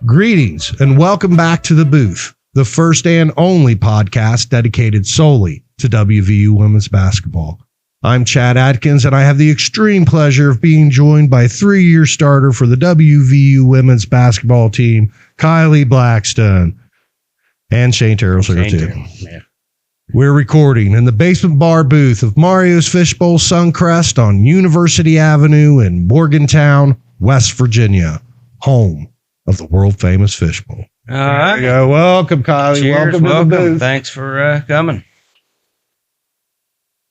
Greetings and welcome back to The Booth, the first and only podcast dedicated solely to WVU women's basketball. I'm Chad Atkins, and I have the extreme pleasure of being joined by three-year starter for the WVU women's basketball team, Kylee Blacksten, and Shane Terrell's here too. Yeah. We're recording in the basement bar booth of Mario's Fishbowl Suncrest on University Avenue in Morgantown, West Virginia, home of the world-famous Fishbowl. All right. There you go. Welcome, Kylee. Cheers, welcome. To the booth. Thanks for coming.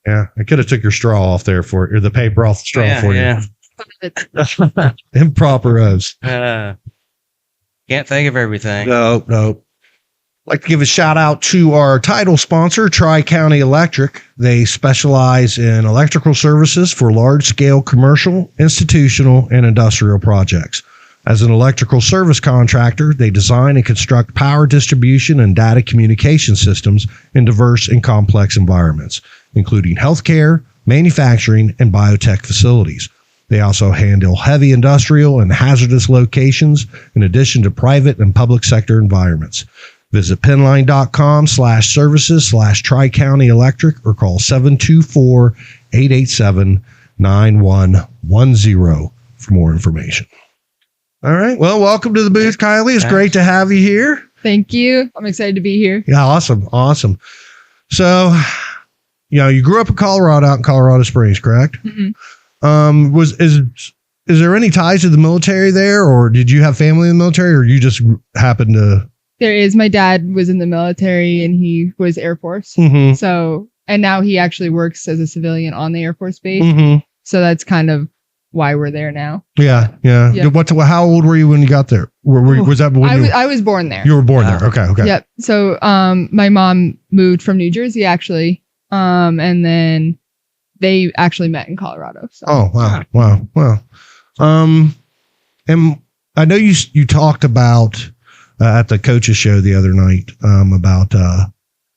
Yeah, I could have took your straw off there for or the paper off the straw for you. Improper roast. Can't think of everything. No. I'd like to give a shout out to our title sponsor, Tri-County Electric. They specialize in electrical services for large-scale commercial, institutional, and industrial projects. As an electrical service contractor, they design and construct power distribution and data communication systems in diverse and complex environments, including healthcare, manufacturing, and biotech facilities. They also handle heavy industrial and hazardous locations in addition to private and public sector environments. Visit pinline.com/services/Tri-County Electric or call 724-887-9110 for more information. All right. Well, welcome to the booth, Kylee. It's great to have you here. Thank you. I'm excited to be here. Yeah, awesome. So, you grew up in Colorado, out in Colorado Springs, correct? Mm-hmm. Is there any ties to the military there, or did you have family in the military, or you just happened to? There is. My dad was in the military and he was Air Force. Mm-hmm. So, and now he actually works as a civilian on the Air Force base. Mm-hmm. So that's kind of why we're there now. Yeah. How old were you when you got there? Was that when I was born there. You were born there. Okay. Yep. So, my mom moved from New Jersey actually. And then they actually met in Colorado. So. Oh, wow. And I know you talked about at the coaches show the other night about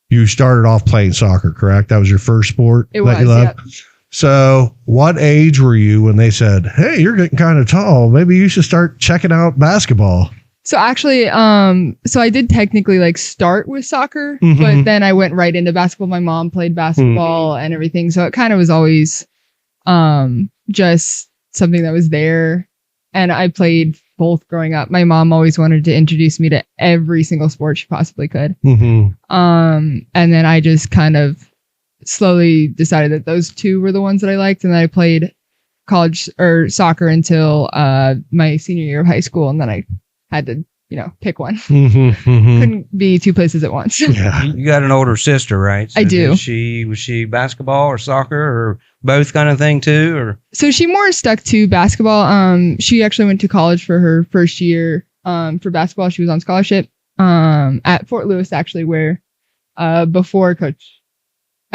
you started off playing soccer, correct? That was your first sport it that was, you loved? Yep. So what age were you when they said, hey, you're getting kind of tall, maybe you should start checking out basketball? So actually, so I did technically start with soccer, Mm-hmm. but then I went right into basketball. My mom played basketball and everything. So it kind of was always just something that was there. And I played both growing up. My mom always wanted to introduce me to every single sport she possibly could. Mm-hmm. And then I just kind of slowly decided that those two were the ones that I liked. And then I played college or soccer until my senior year of high school. And then I had to, pick one. Mm-hmm. Couldn't be two places at once. Yeah. You got an older sister, right? So I do. Was she basketball or soccer or both kind of thing too? Or so she more stuck to basketball. She actually went to college for her first year for basketball. She was on scholarship at Fort Lewis, actually, where before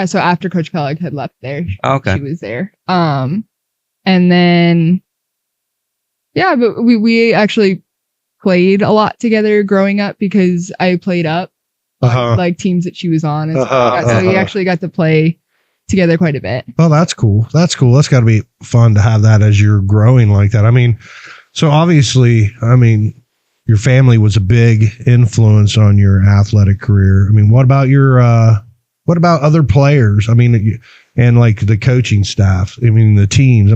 so after Coach Kellogg had left there, okay, she was there. And then but we actually played a lot together growing up because I played up like teams that she was on, and so we actually got to play together quite a bit. Well, that's cool. That's got to be fun to have that as you're growing like that. I mean, so obviously, your family was a big influence on your athletic career. I mean, what about what about other players? I mean, and the coaching staff, the teams,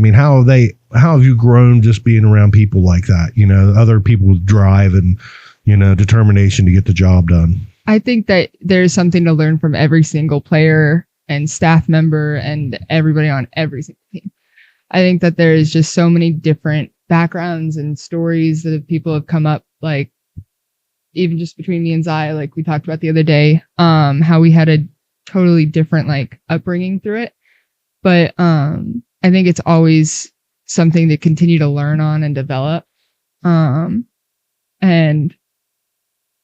how have you grown just being around people like that? Other people with drive and, determination to get the job done. I think that there's something to learn from every single player and staff member and everybody on every single team. I think that there is just so many different backgrounds and stories that people have come up, even just between me and Zai, like we talked about the other day, how we had a totally different upbringing through it. But I think it's always something to continue to learn on and develop. And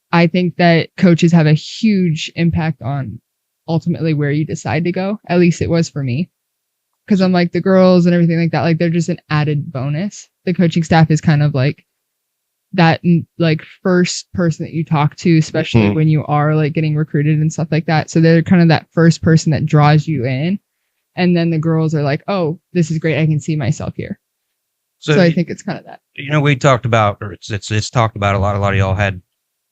I think that coaches have a huge impact on ultimately where you decide to go. At least it was for me. Because I'm the girls and everything like that, they're just an added bonus. The coaching staff is kind of that first person that you talk to, especially when you are getting recruited and stuff like that. So they're kind of that first person that draws you in. And then the girls are oh, this is great. I can see myself here. So I think it's kind of that. We talked about, or it's talked about a lot of y'all had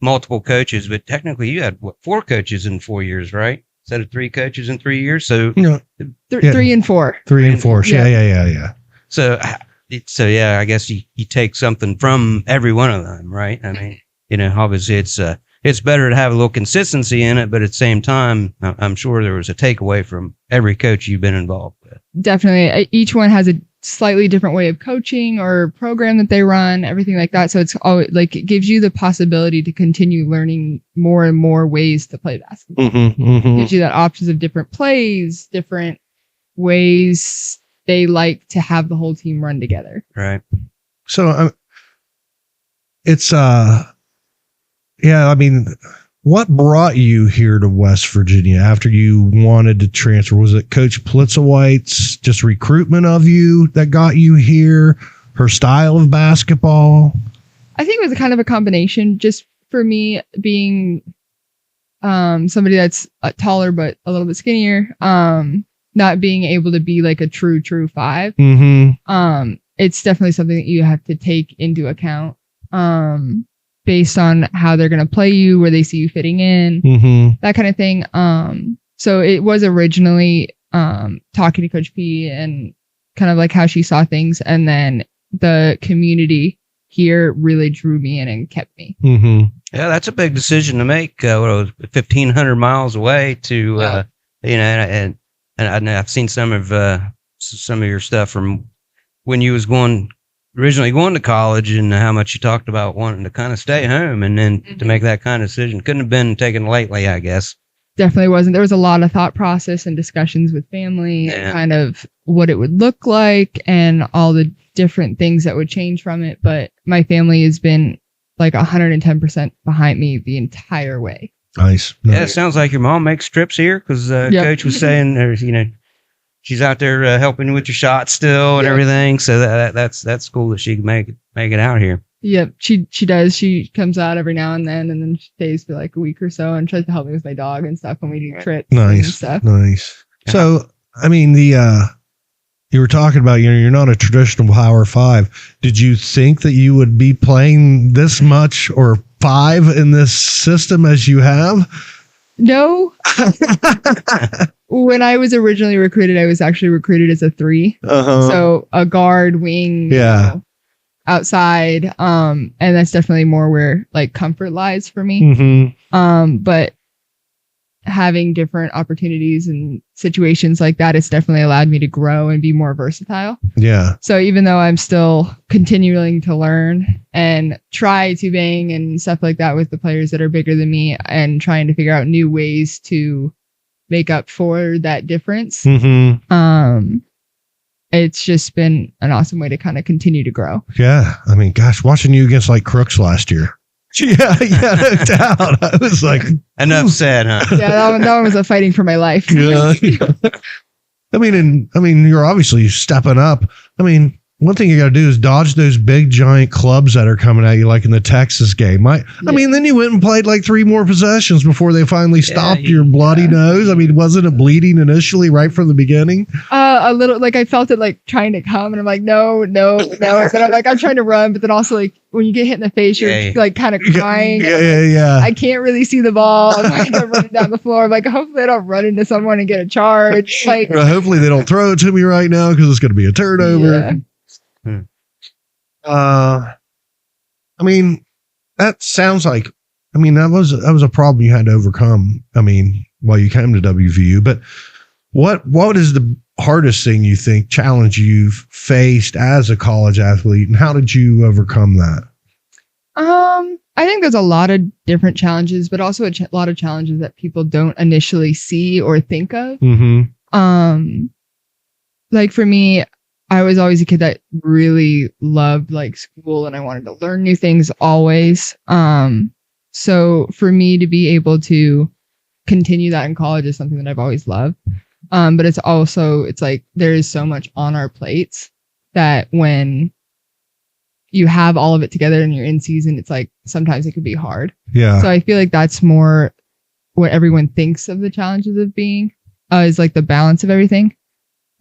multiple coaches, but technically you had 4 coaches in 4 years, right? Instead of 3 coaches in 3 years. So 3 and 4. 3 and 4. Yeah. So yeah, I guess you take something from every one of them, right? I mean, obviously it's better to have a little consistency in it, but at the same time, I'm sure there was a takeaway from every coach you've been involved with. Definitely. Each one has a slightly different way of coaching or program that they run, everything like that. So it's always like, it gives you the possibility to continue learning more and more ways to play basketball. Gives you that options of different plays, different ways they like to have the whole team run together. Right. So it's what brought you here to West Virginia after you wanted to transfer? Was it Coach Plitzowite's just recruitment of you that got you here? Her style of basketball? I think it was kind of a combination. Just for me being somebody that's taller but a little bit skinnier, not being able to be like a true 5. It's definitely something that you have to take into account. Based on how they're going to play you, where they see you fitting in, that kind of thing. So it was originally talking to Coach P and kind of like how she saw things. And then the community here really drew me in and kept me. Yeah, that's a big decision to make. 1,500 miles away to, and I've seen some of your stuff from when you was originally going to college and how much you talked about wanting to kind of stay home and then to make that kind of decision. Couldn't have been taken lightly, I guess. Definitely wasn't. There was a lot of thought process and discussions with family and kind of what it would look like and all the different things that would change from it. But my family has been like 110% behind me the entire way. Nice. Yeah, it sounds like your mom makes trips here because Coach was saying there's, she's out there helping with your shots still and everything. So that's cool that she can make it out here. Yep, she does. She comes out every now and then she stays for like a week or so and tries to help me with my dog and stuff when we do trips. And stuff. Nice. So, I mean, you were talking about, you're not a traditional Power 5. Did you think that you would be playing this much or 5 in this system as you have? No. When I was originally recruited, I was actually recruited as a 3. So a guard, wing, outside. And that's definitely more where like comfort lies for me. But having different opportunities and situations like that, it's definitely allowed me to grow and be more versatile. Yeah. So even though I'm still continuing to learn and try to bang and stuff like that with the players that are bigger than me and trying to figure out new ways to make up for that difference. It's just been an awesome way to kind of continue to grow. Yeah. I mean, gosh, watching you against like Crooks last year. Yeah, no doubt. I was like, enough said, huh? Yeah, that one was a fighting for my life. Yeah. I mean, you're obviously stepping up. I mean, one thing you got to do is dodge those big giant clubs that are coming at you, like in the Texas game. I mean, then you went and played like 3 more possessions before they finally stopped your bloody nose. I mean, wasn't it bleeding initially right from the beginning? A little, like I felt it like trying to come, and I'm like, no. And I'm like, I'm trying to run, but then also like when you get hit in the face, you're like kind of crying. Yeah. I can't really see the ball. I'm like, I'm running down the floor. I'm like, hopefully I don't run into someone and get a charge. Like, hopefully they don't throw it to me right now because it's going to be a turnover. Yeah. I mean, that sounds like, I mean, that was a problem you had to overcome. I mean, while you came to WVU, but what is the hardest thing you think challenge you've faced as a college athlete, and how did you overcome that? I think there's a lot of different challenges, but also a lot of challenges that people don't initially see or think of. Like for me, I was always a kid that really loved like school and I wanted to learn new things always. So for me to be able to continue that in college is something that I've always loved. But it's like there is so much on our plates that when you have all of it together and you're in season, it's like sometimes it could be hard. Yeah. So I feel like that's more what everyone thinks of the challenges of being is like the balance of everything.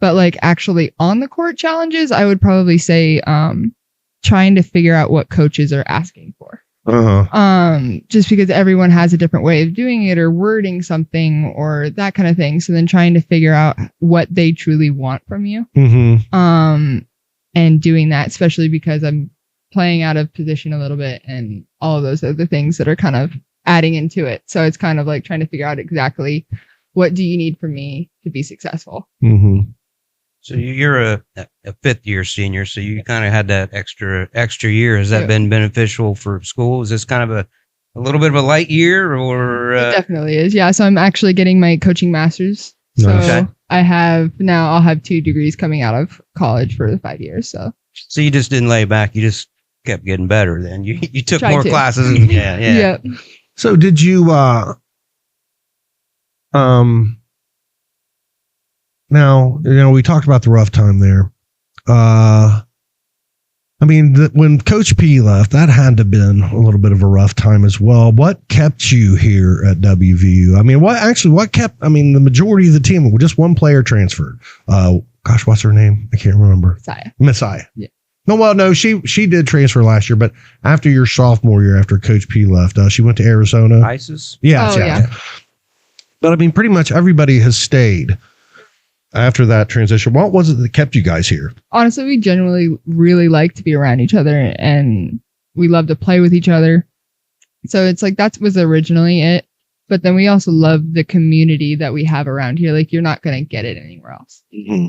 But like actually on the court challenges, I would probably say trying to figure out what coaches are asking for. Just because everyone has a different way of doing it or wording something or that kind of thing. So then trying to figure out what they truly want from you. And doing that, especially because I'm playing out of position a little bit and all of those other things that are kind of adding into it. So it's kind of like trying to figure out exactly what do you need from me to be successful. So you're a fifth year senior, so you kind of had that extra year. Has that been beneficial for school? Is this kind of a little bit of a light year, or it definitely is? Yeah. So I'm actually getting my coaching master's. So I'll have 2 degrees coming out of college for the 5 years. So you just didn't lay back. You just kept getting better. Then you took more classes. And, yeah. Yep. So did you now, we talked about the rough time there. I mean, when Coach P left, that had to have been a little bit of a rough time as well. What kept you here at WVU? I mean, the majority of the team, just one player transferred. What's her name? I can't remember. Messiah. Yeah. No, she did transfer last year, but after your sophomore year, after Coach P left, she went to Arizona. ISIS? Yeah. But I mean, pretty much everybody has stayed after that transition. What was it that kept you guys here? Honestly, we generally really like to be around each other and we love to play with each other. So it's like that was originally it. But then we also love the community that we have around here. Like, you're not going to get it anywhere else.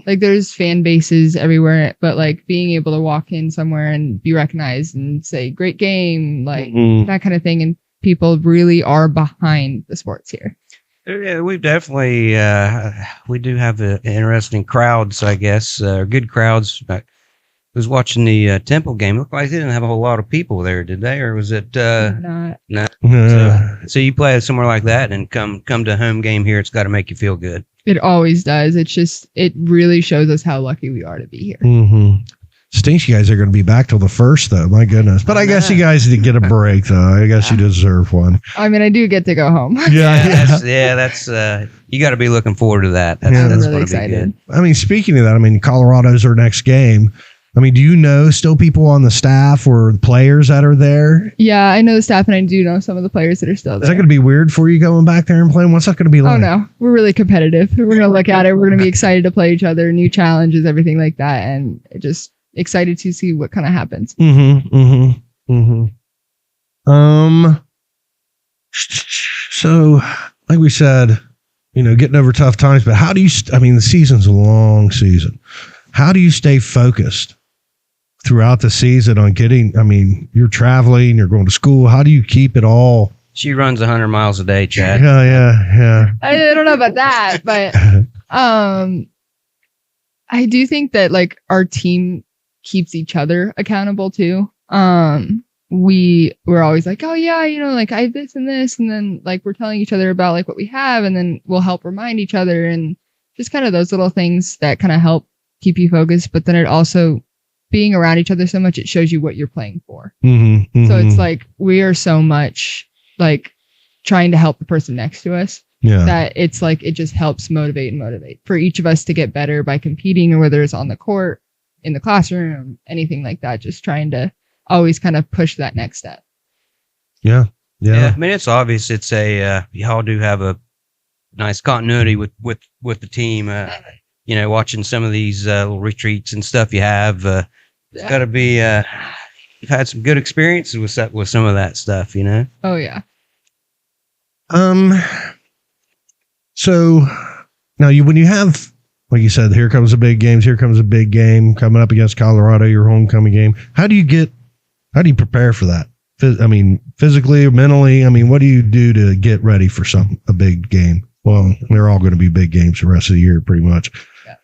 Like, there's fan bases everywhere, but like being able to walk in somewhere and be recognized and say, great game, like that kind of thing. And people really are behind the sports here. Yeah, we've definitely, we do have interesting crowds, I guess, good crowds. I was watching the Temple game. It looked like they didn't have a whole lot of people there, did they? Or was it? Not. So you play somewhere like that and come to a home game here, it's got to make you feel good. It always does. It's just, it really shows us how lucky we are to be here. Stinks you guys are going to be back till the 1st, though. My goodness. But I guess you guys did get a break, though. I guess you deserve one. I mean, I do get to go home. That's you got to be looking forward to that. That's really excited. I mean, speaking of that, Colorado's our next game. I mean, do you know still people on the staff or players that are there? Yeah, I know the staff, and I do know some of the players that are still there. Is that going to be weird for you going back there and playing? What's that going to be like? Oh, no. We're really competitive. We're going to look at it. We're going to be excited to play each other, new challenges, everything like that, and just excited to see what kind of happens. So, like we said, getting over tough times, but how do you, the season's a long season. How do you stay focused throughout the season on you're traveling, you're going to school. How do you keep it all? She runs 100 miles a day, Chad. Yeah. I don't know about that, but I do think that like our team keeps each other accountable too. We're always like, oh yeah, like I have this and this, and then like we're telling each other about like what we have, and then we'll help remind each other, and just kind of those little things that kind of help keep you focused. But then it also, being around each other so much, it shows you what you're playing for. So it's like we are so much like trying to help the person next to us. That it's like it just helps motivate for each of us to get better by competing, or whether it's on the court, in the classroom, anything like that. Just trying to always kind of push that next step. Yeah. It's obvious. It's y'all do have a nice continuity with the team. Watching some of these little retreats and stuff you have. It's got to be. You've had some good experiences with some of that stuff. Oh yeah. So now when you have, like you said, here comes a big game coming up against Colorado, your homecoming game. How do you prepare for that? Physically, mentally, what do you do to get ready for a big game? Well, they're all going to be big games the rest of the year, pretty much. Yeah.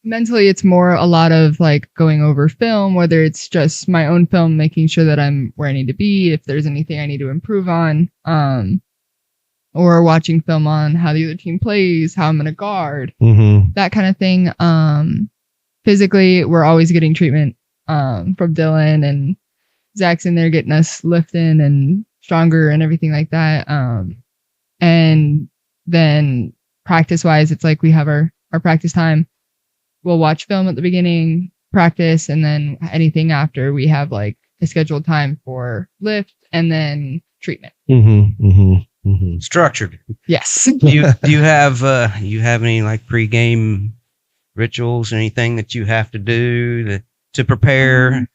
Mentally, it's more a lot of like going over film, whether it's just my own film, making sure that I'm where I need to be, if there's anything I need to improve on, or watching film on how the other team plays, how I'm going to guard, that kind of thing. Physically, we're always getting treatment from Dylan, and Zach's in there getting us lifting and stronger and everything like that. And then practice-wise, it's like we have our practice time we'll watch film at the beginning, practice, and then anything after we have like a scheduled time for lift and then treatment. Structured. Yes. Do you have any like pregame rituals, anything that you have to do to prepare?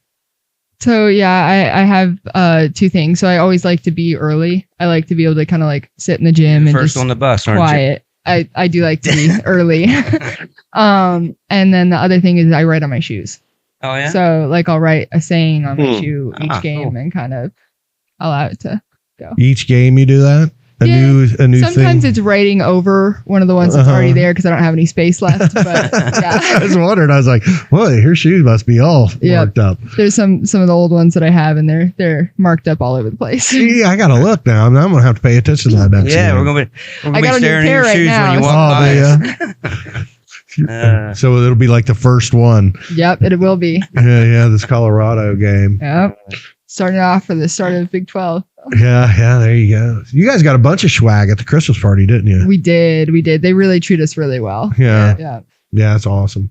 So yeah, I have 2 things. So I always like to be early. I like to be able to kind of like sit in the gym and First just on the bus, aren't quiet. I do like to be early. And then the other thing is I write on my shoes. Oh yeah. So like I'll write a saying on my shoe each game cool. and kind of allow it to go. Each game you do that? A new Sometimes thing? it's writing over one of the ones that's already there because I don't have any space left. But yeah. I was wondering. I was like, "Boy, her shoes must be all marked up." There's some of the old ones that I have, and they're marked up all over the place. Yeah, I gotta look now. I'm gonna have to pay attention to that next Yeah, year. we're gonna I be got a new staring at pair your right shoes now. when you walk by. So it'll be like the first one. Yep, it will be. Yeah, this Colorado game. Yep. Starting off for the start of Big 12. Yeah, there you go. You guys got a bunch of swag at the Christmas party, didn't you? We did. They really treat us really well. Yeah, Yeah. that's awesome.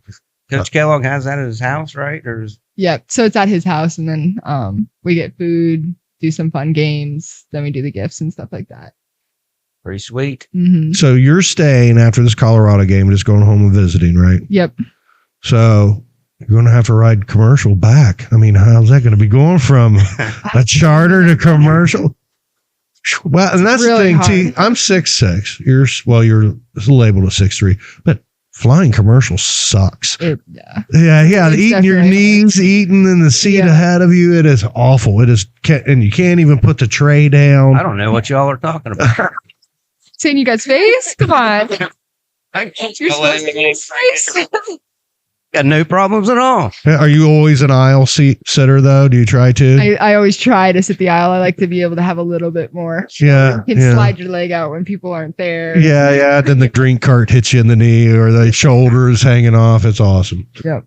Coach Kellogg has that at his house, right? Or Yep. So it's at his house, and then we get food, do some fun games, then we do the gifts and stuff like that. pretty sweet. Mm-hmm. So you're staying after this Colorado game, just going home and visiting, right? Yep. So you're going to have to ride commercial back. I mean, how's that going to be going from a charter to commercial? Well, and that's really the thing too. I'm 6'6". You're labeled a 6'3", but flying commercial sucks. Yeah. Yeah. It's Eating your definitely- knees, eating in the seat Yeah. ahead of you. It is awful. It is, and you can't even put the tray down. I don't know what y'all are talking about. Seeing you guys' face? Come on. You're supposed to be face. Got no problems at all. Are you always an aisle seat sitter though? Do you try to? I always try to sit the aisle. I like to be able to have a little bit more. Yeah. You can yeah. slide your leg out when people aren't there. Yeah. Then the green cart hits you in the knee or the shoulder is hanging off. It's awesome. Yep.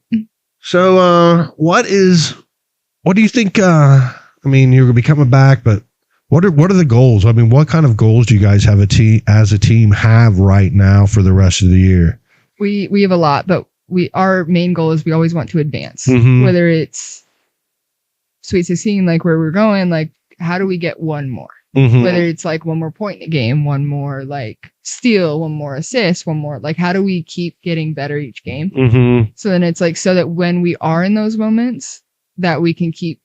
So, what do you think? I mean, you're gonna be coming back, but what are the goals? I mean, what kind of goals do you guys have as a team have right now for the rest of the year? We have a lot, but our main goal is we always want to advance. Mhm. Whether it's Sweet 16, like where we're going, like how do we get one more? Mhm. Whether it's like one more point in a game, one more like steal, one more assist, one more like how do we keep getting better each game? Mhm. So then it's like so that when we are in those moments that we can keep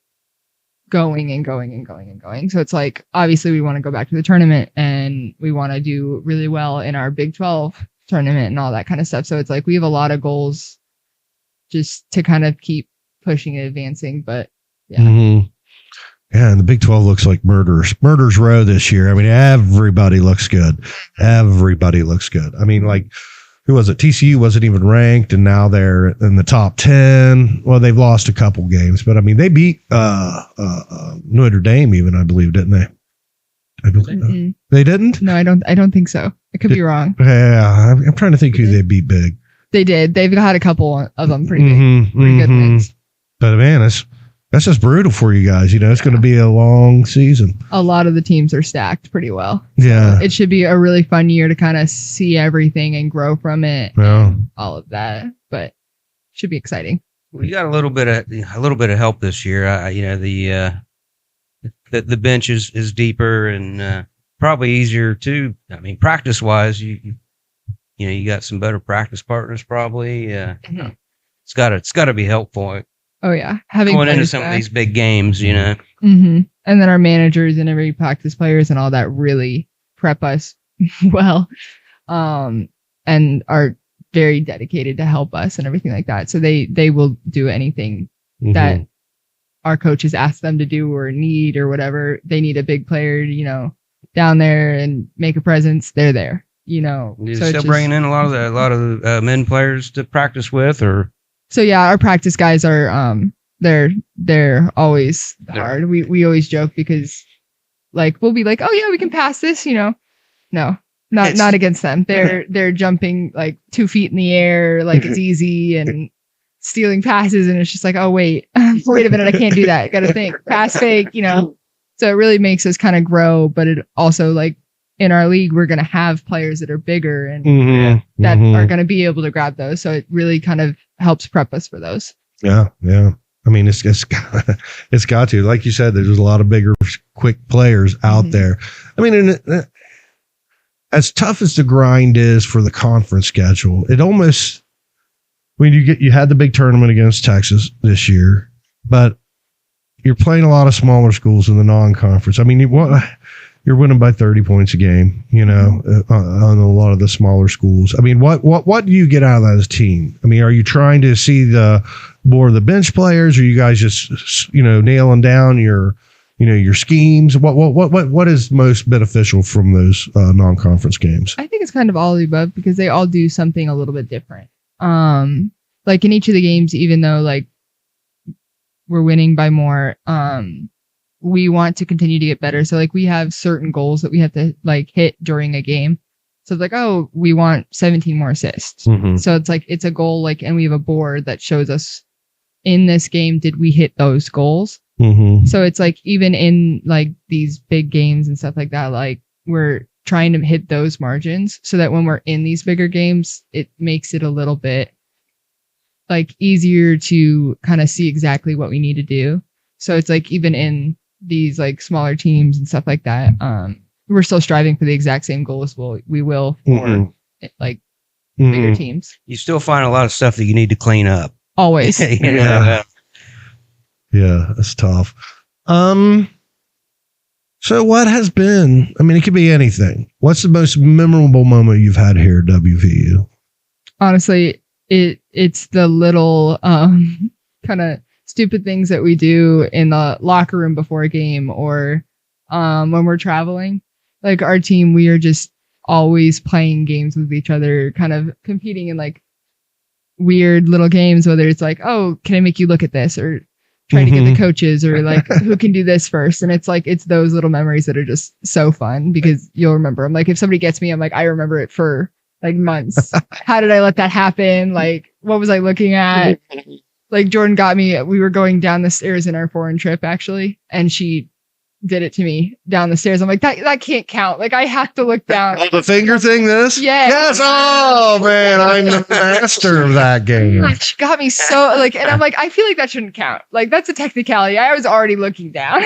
going and going and going and going. So it's like obviously we want to go back to the tournament and we want to do really well in our Big 12 tournament and all that kind of stuff. So it's like we have a lot of goals just to kind of keep pushing and advancing. But yeah. Mhm. Yeah, and the Big 12 looks like murder's row this year. I mean, everybody looks good. Everybody looks good. I mean, like, who was it? TCU wasn't even ranked, and now they're in the top 10. Well, they've lost a couple games, but I mean, they beat Notre Dame even, I believe, didn't they? I believe Mm-mm. they didn't. No, I don't think so. I could be wrong. Yeah, I'm trying to think who they beat big. They did. They've had a couple of them pretty big, Mhm, pretty good mhm. wins. But man, that's just brutal for you guys. You know, it's going to be a long season. A lot of the teams are stacked pretty well. Yeah. It should be a really fun year to kind of see everything and grow from it. Yeah. All of that, but should be exciting. We got a little bit of help this year. You know, the bench is deeper and probably easier too. I mean, practice wise, you got some better practice partners probably. Mhm. It's got to be helpful Oh yeah, having going into players some of back. these big games. You know, Mm-hmm. And then our managers and every practice players and all that really prep us well, and are very dedicated to help us and everything like that. So they will do anything that our coaches ask them to do or need or whatever. They need a big player, down there and make a presence. They're there, You're So it's still just- bringing in a lot of the men players to practice with, or So yeah, our practice guys are they're always hard. We always joke because like we'll be like, oh yeah, we can pass this, No, not against them. They're jumping like 2 feet in the air like it's easy and stealing passes, and it's just like, oh wait a minute, I can't do that. Got to think pass fake, So it really makes us kind of grow, but it also like in our league, we're going to have players that are bigger and that are going to be able to grab those. So it really kind of helps prep us for those. Yeah. I mean, it's got to, like you said, there's a lot of bigger, quick players out there. I mean, as tough as the grind is for the conference schedule, it almost, when you had the big tournament against Texas this year, but you're playing a lot of smaller schools in the non-conference. I mean, you're winning by 30 points a game, on a lot of the smaller schools. I mean, what do you get out of that as a team? I mean, are you trying to see more of the bench players, or you guys just, nailing down your schemes? What is most beneficial from those non-conference games? I think it's kind of all of the above, because they all do something a little bit different. Like in each of the games, even though like we're winning by more, we want to continue to get better. So like we have certain goals that we have to like hit during a game. So it's like, oh, we want 17 more assists. So it's like, it's a goal, like, and we have a board that shows us in this game, did we hit those goals? So it's like, even in like these big games and stuff like that, like we're trying to hit those margins so that when we're in these bigger games, it makes it a little bit like easier to kind of see exactly what we need to do. So it's like, even in these like smaller teams and stuff like that, we're still striving for the exact same goals we will for like bigger teams. You still find a lot of stuff that you need to clean up. Always. Yeah, that's tough. So what has been, I mean, it could be anything. What's the most memorable moment you've had here at WVU? Honestly, it's the little kind of stupid things that we do in the locker room before a game, or when we're traveling. Like our team, we are just always playing games with each other, kind of competing in like weird little games, whether it's like, oh, can I make you look at this, or trying to get the coaches, or like who can do this first. And it's like, it's those little memories that are just so fun, because you'll remember them. Like if somebody gets me, I'm like, I remember it for like months. How did I let that happen? Like, what was I looking at? Like Jordan got me, we were going down the stairs in our foreign trip actually, and she did it to me down the stairs. I'm like, that can't count. Like I have to look down. Oh, the finger thing, this? Yes. Oh man, I'm the master of that game. She got me so like, and I'm like, I feel like that shouldn't count. Like that's a technicality. I was already looking down.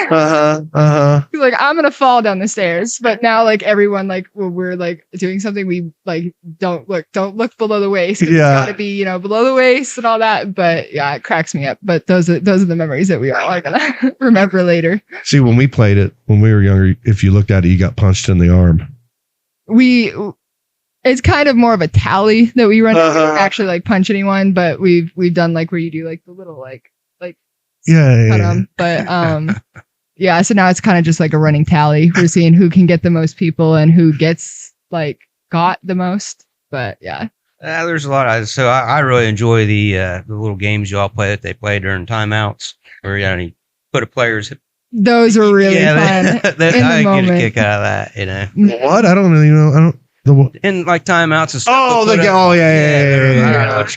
Like I'm gonna fall down the stairs. But now like everyone, like when we're like doing something, we like don't look below the waist. It's gotta be, below the waist and all that. But yeah, it cracks me up. But those are the memories that we all are gonna remember later. See, when we played it when we were younger, if you looked at it, you got punched in the arm. It's kind of more of a tally that we run. We don't actually like punch anyone, but we've done like where you do like the little like yeah. But yeah, so now it's kind of just like a running tally. We're seeing who can get the most people and who gets like got the most. But yeah. There's a lot of, so I really enjoy the little games you all play that they play during timeouts, where you put a player's. Those are really fun. I get a kick out of that, What? I don't really know. In like timeouts and stuff.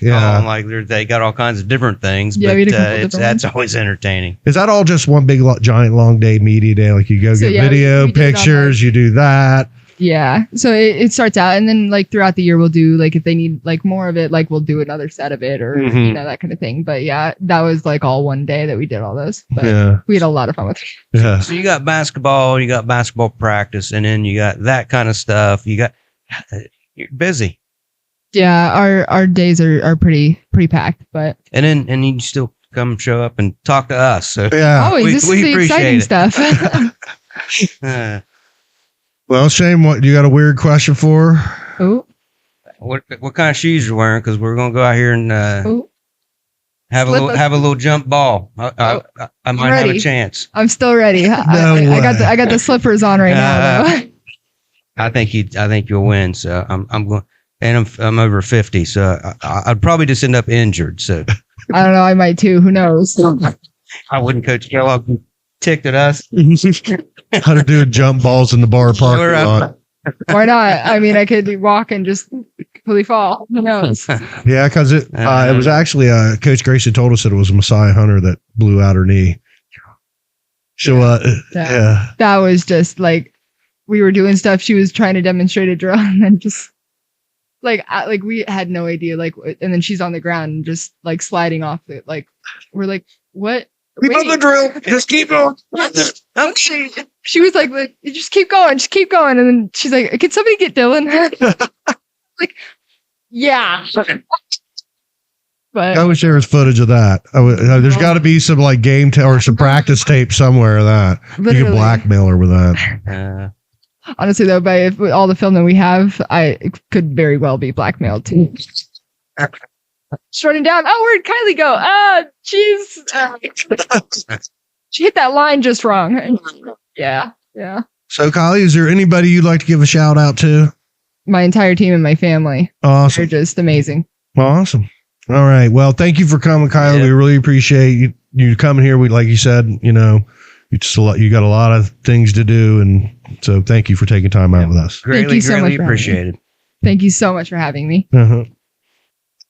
Yeah. Like they got all kinds of different things, yeah, but that's always entertaining. Is that all just one big giant long day media day? Like you go get video, pictures, you do that. Yeah. So it starts out, and then like throughout the year we'll do like if they need like more of it, like we'll do another set of it, or that kind of thing. But yeah, that was like all one day that we did all those. But we had a lot of fun with it. Yeah. So you got basketball practice, and then you got that kind of stuff. You're busy. Yeah, our days are pretty packed, but and then you still come show up and talk to us. So yeah, this is the exciting stuff. Well, Shane, what you got a weird question for? Oh, what kind of shoes you're wearing? Because we're gonna go out here and have a little jump ball. I might have a chance. I'm still ready. I got the slippers on right now. Though. I think you'll win. So I'm going, and I'm over 50, so I'd probably just end up injured. So I don't know. I might too. Who knows? I wouldn't. Coach Kellogg ticked at us. How to do jump balls in the bar parking lot. Why not? I mean, I could walk and just completely fall. Who knows? Yeah, because it was actually Coach Gracie told us that it was Messiah Hunter that blew out her knee. So that was just like we were doing stuff. She was trying to demonstrate a drill, and then just like we had no idea. Like, and then she's on the ground and just like sliding off it. Like, we're like, what? Keep on the drill. Just keep going. She was like, just keep going. And then she's like, can somebody get Dylan? Like, yeah. But I wish there was footage of that. There's got to be some like game or some practice tape somewhere of that. Literally. You can blackmail her with that. Honestly, though, with all the film that we have, I could very well be blackmailed too. Just running down. Oh, where'd Kylee go? She hit that line just wrong. Yeah. So, Kylee, is there anybody you'd like to give a shout out to? My entire team and my family. Awesome. They're just amazing. Awesome. All right. Well, thank you for coming, Kylee. We really appreciate you coming here. We, like you said, you got a lot of things to do, and so thank you for taking time out with us. Greatly appreciated. Thank you so much for having me. Uh-huh.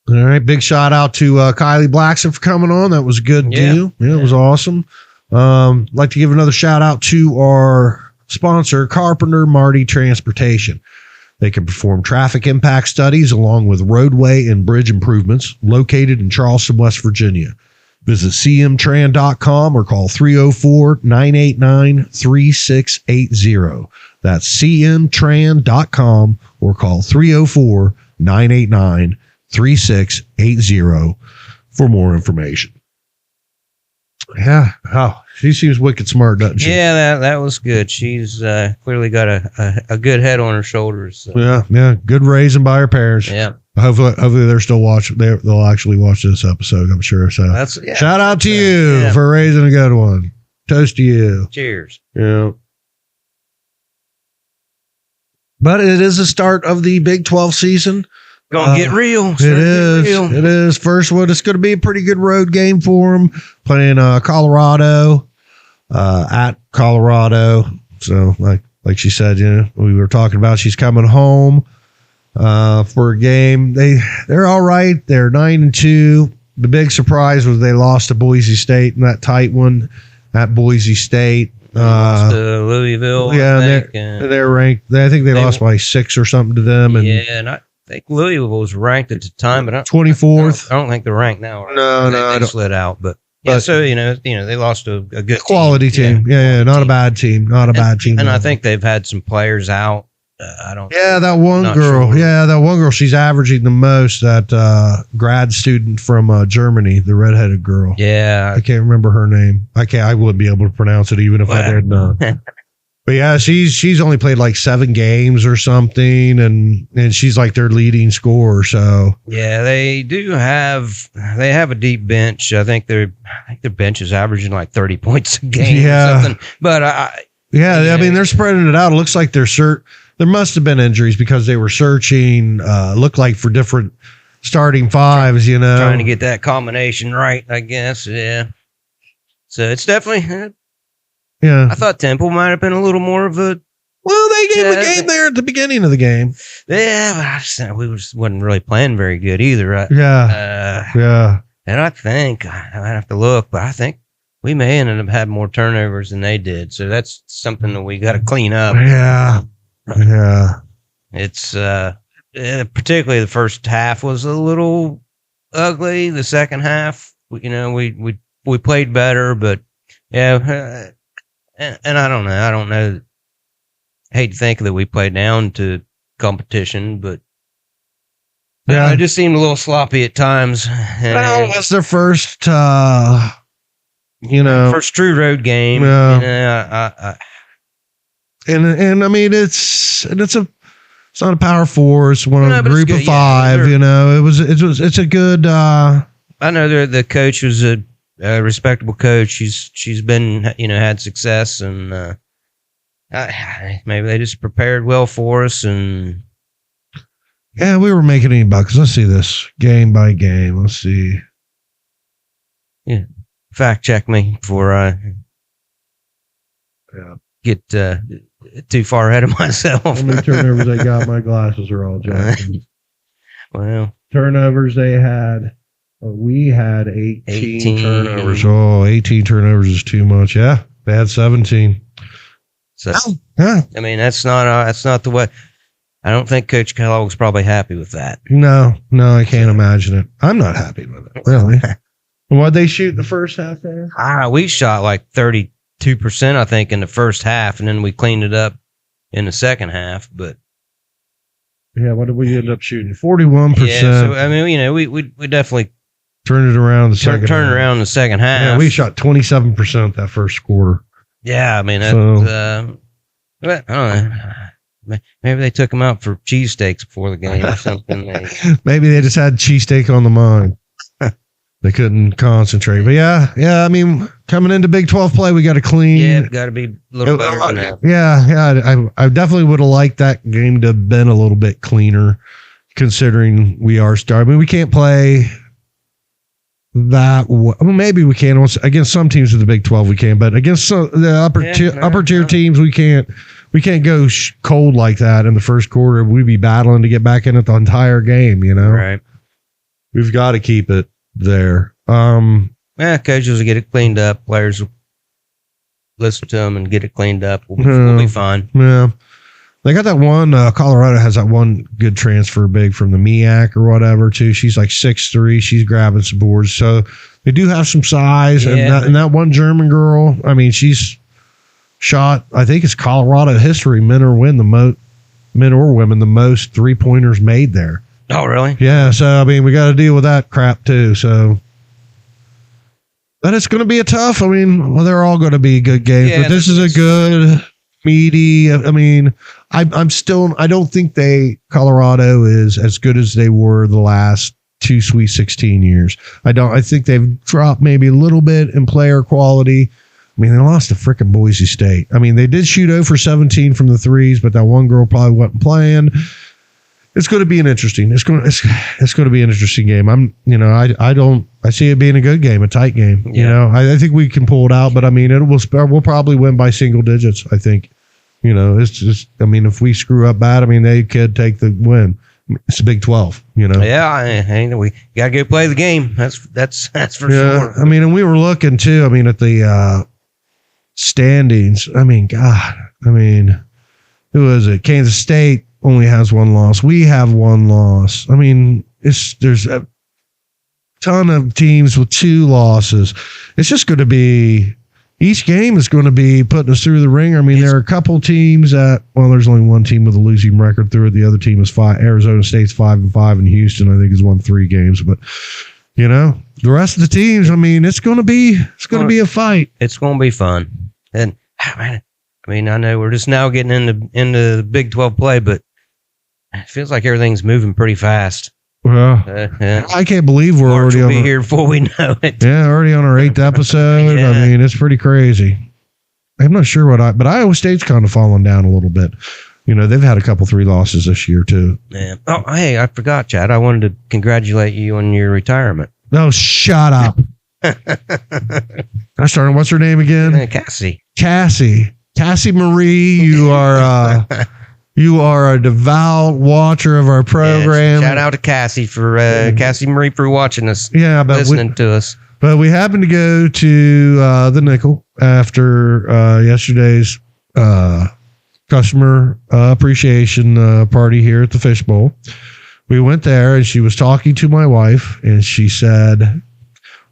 All right. Big shout out to Kylee Blacksten for coming on. That was a good deal. Yeah, it was awesome. Like to give another shout out to our sponsor, Carpenter Marty Transportation. They can perform traffic impact studies along with roadway and bridge improvements located in Charleston, West Virginia. Visit cmtran.com or call 304-989-3680. That's cmtran.com or call 304-989-3680 for more information. Yeah. Oh, she seems wicked smart, doesn't she? Yeah, that was good. She's clearly got a good head on her shoulders. So. Yeah. Good raising by her parents. Yeah. Hopefully they're still watching. They'll actually watch this episode, I'm sure. So shout out to you for raising a good one. Toast to you. Cheers. Yeah. But it is the start of the Big 12 season. Gonna get real. It is. First one. It's going to be a pretty good road game for them. Playing Colorado at Colorado. So like she said, we were talking about, she's coming home for a game. They're all right. They're 9-2. The big surprise was they lost to Boise State in that tight one at Boise State. Lost to Louisville. Yeah, they're ranked. I think they lost by 6 or something to them. And and I think Louisville was ranked at the time, but 24th. I don't think they're ranked now. No, they slid out, but. Yeah, so they lost to a good quality team. Yeah, not a bad team. Not a bad team. And I think they've had some players out. That one girl. Sure. Yeah, that one girl. She's averaging the most. That grad student from Germany, the redheaded girl. Yeah, I can't remember her name. I wouldn't be able to pronounce it even if I did know. But yeah, she's only played like 7 games or something, and she's like their leading scorer. So yeah, they have a deep bench. I think their bench is averaging like 30 points a game or something. But I mean, they're spreading it out. It looks like there must have been injuries because they were searching. Looked like for different starting fives. Trying to get that combination right, I guess. Yeah. So it's definitely. Yeah, I thought Temple might have been a little more of a. Well, they gave a game there at the beginning of the game. Yeah, but we wasn't really playing very good either. Yeah. And I think I might have to look, but I think we may end up having more turnovers than they did. So that's something that we got to clean up. Yeah. It's particularly the first half was a little ugly. The second half, we played better, but yeah. And I don't know. I hate to think that we played down to competition, but it just seemed a little sloppy at times. Well, that's their first, first true road game. Yeah. And I mean, it's not a power 4. It's one of a group of 5. It's a good. I know the coach was a respectable coach. She's been had success, and maybe they just prepared well for us. And yeah, we were making any bucks. Let's see this game by game. Let's see. Yeah, fact check me before I get too far ahead of myself. How many turnovers they got? My glasses are all jacked. Well, turnovers they had. We had 18 turnovers. Oh, 18 turnovers is too much. Yeah, they had 17. So, Yeah. I mean, that's not the way. I don't think Coach Kellogg's probably happy with that. No, I can't imagine it. I'm not happy with it, really. What'd they shoot the first half there? We shot like 32%, I think, in the first half, and then we cleaned it up in the second half. But yeah, what did we end up shooting? 41%. yeah, so I mean, you know, we definitely turned it around the second. Turned around in the second half. Yeah, we shot 27% that first quarter. Yeah, I mean, but I don't know. Maybe they took them out for cheesesteaks before the game or something. Maybe they just had cheesesteak on the mind. They couldn't concentrate. But yeah. I mean, coming into Big 12 play, we got to clean. Yeah, got to be a little better than that. Yeah. I definitely would have liked that game to have been a little bit cleaner, considering we are starting. I mean, we can't play that. Well, maybe we can. Against some teams in the Big 12, we can. But against the upper tier teams, we can't. We can't go cold like that in the first quarter. We'd be battling to get back in it the entire game, you know? Right. We've got to keep it there. Coaches will get it cleaned up. Players will listen to them and get it cleaned up. We'll be fine. Yeah. They got that one, Colorado has that one good transfer big from the MEAC or whatever, too. She's like 6'3". She's grabbing some boards. So they do have some size. Yeah. And that one German girl, I mean, she's shot, I think it's Colorado history, men or women, the most 3-pointers made there. Oh, really? Yeah, so I mean, we got to deal with that crap too. So, but it's going to be a tough. I mean, well, they're all going to be good games, but this is a good, meaty. I mean, I don't think Colorado is as good as they were the last 2 Sweet 16 years. I think they've dropped maybe a little bit in player quality. I mean, they lost to frickin' Boise State. I mean, they did shoot 0 for 17 from the threes, but that one girl probably wasn't playing. It's going to be it's going to be an interesting game. I see it being a good game, a tight game. Yeah. You know, I think we can pull it out, but I mean, we'll probably win by single digits. I think, you know, it's just, I mean, if we screw up bad, I mean, they could take the win. It's a Big 12, you know. Yeah, we got to go play the game. That's for sure. I mean, and we were looking too. I mean, at the standings. I mean, God. I mean, who is it? Kansas State only has one loss. We have one loss. I mean, there's a ton of teams with 2 losses. It's just going to be, each game is going to be putting us through the ringer. I mean, there are a couple teams there's only one team with a losing record through it. The other team is 5. Arizona State's 5-5, and Houston, I think, has won 3 games. But, you know, the rest of the teams, I mean, it's going to be a fight. It's going to be fun. And I mean, I know we're just now getting into the Big 12 play, but it feels like everything's moving pretty fast. Well, I can't believe we're March already will be here before we know it. Yeah, already on our 8th episode. Yeah. I mean, it's pretty crazy. I'm not sure but Iowa State's kind of fallen down a little bit. You know, they've had a couple 3 losses this year too. Yeah. Oh, hey, I forgot, Chad. I wanted to congratulate you on your retirement. No, shut up. I started. What's her name again? Cassie Marie. You are a devout watcher of our program. Shout out to Cassie for Cassie Marie for watching us. Yeah, but listening to us. But we happened to go to the Nickel after yesterday's customer appreciation party here at the Fishbowl. We went there, and she was talking to my wife, and she said,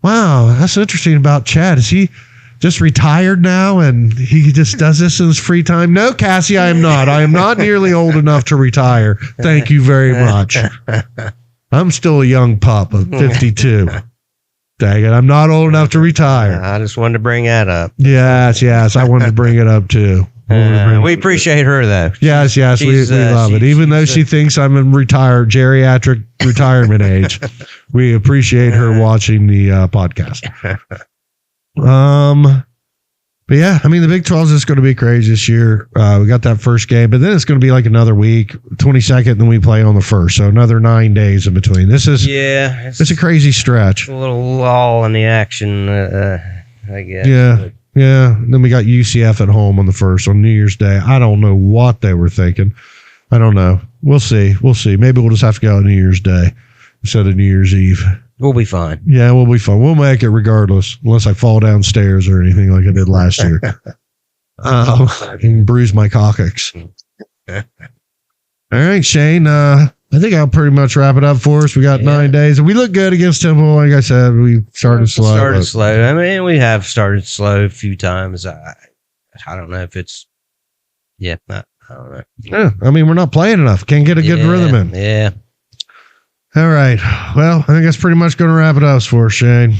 "Wow, that's interesting about Chad. Is he just retired now and he just does this in his free time?" "No, Cassie, I am not. I am not nearly old enough to retire. Thank you very much. I'm still a young pup of 52. Dang it, I'm not old enough to retire." I just wanted to bring that up. Yes, I wanted to bring it up too. We appreciate her though. Yes, we love it. Even though she thinks I'm in geriatric retirement age, we appreciate her watching the podcast. But yeah, I mean, the Big 12 is just going to be crazy this year. We got that first game, but then it's going to be like another week, 22nd, then we play on the 1st. So another 9 days in between. It's a crazy stretch. A little lull in the action, I guess. Yeah. Yeah. And then we got UCF at home on the 1st on New Year's Day. I don't know what they were thinking. I don't know. We'll see. Maybe we'll just have to go on New Year's Day instead of New Year's Eve. We'll be fine. Yeah, we'll be fine. We'll make it regardless, unless I fall downstairs or anything like I did last year. I can bruise my coccyx. All right, Shane. I think I'll pretty much wrap it up for us. We got 9 days. We look good against Temple. Like I said, we started slow. I mean, we have started slow a few times. I don't know if it's. I don't know. Yeah, I mean, we're not playing enough. Can't get a good rhythm in. Yeah. All right. Well, I think that's pretty much going to wrap it up for us, Shane.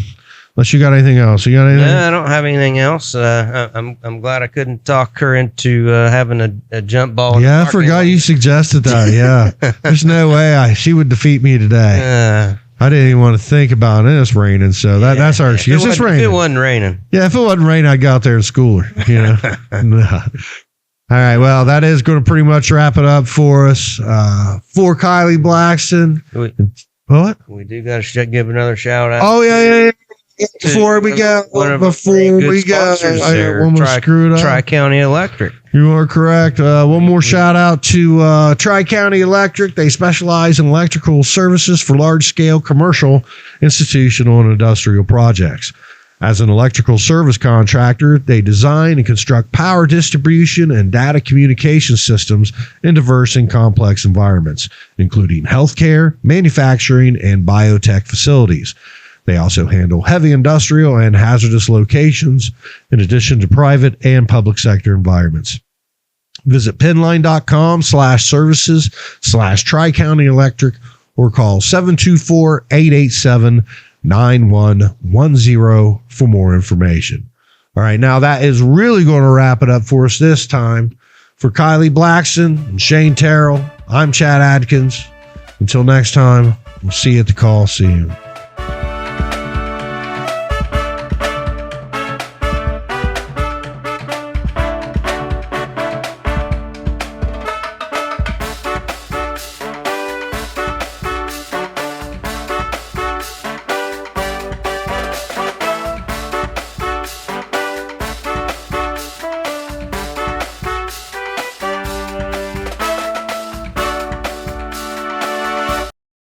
Unless you got anything else. You got anything? No, I don't have anything else. I'm glad I couldn't talk her into having a jump ball. Yeah, I forgot you suggested that. Yeah. There's no way she would defeat me today. I didn't even want to think about it. It's raining, so that's our excuse. It's raining. If it wasn't raining. Yeah, if it wasn't raining, I'd go out there and school her. You know? No. All right, well, that is going to pretty much wrap it up for us. For Kylee Blacksten. What? We do got to give another shout out. Oh, yeah. Before we go, I almost screwed up. Tri-County Electric. You are correct. One more shout out to Tri-County Electric. They specialize in electrical services for large-scale commercial, institutional, and industrial projects. As an electrical service contractor, they design and construct power distribution and data communication systems in diverse and complex environments, including healthcare, manufacturing, and biotech facilities. They also handle heavy industrial and hazardous locations, in addition to private and public sector environments. Visit pinline.com/services/Tri-County Electric or call 724-887-9110 for more information. All right, now that is really going to wrap it up for us this time. For Kylee Blacksten and Shane Terrell, I'm Chad Adkins. Until next time, we'll see you at the Coliseum.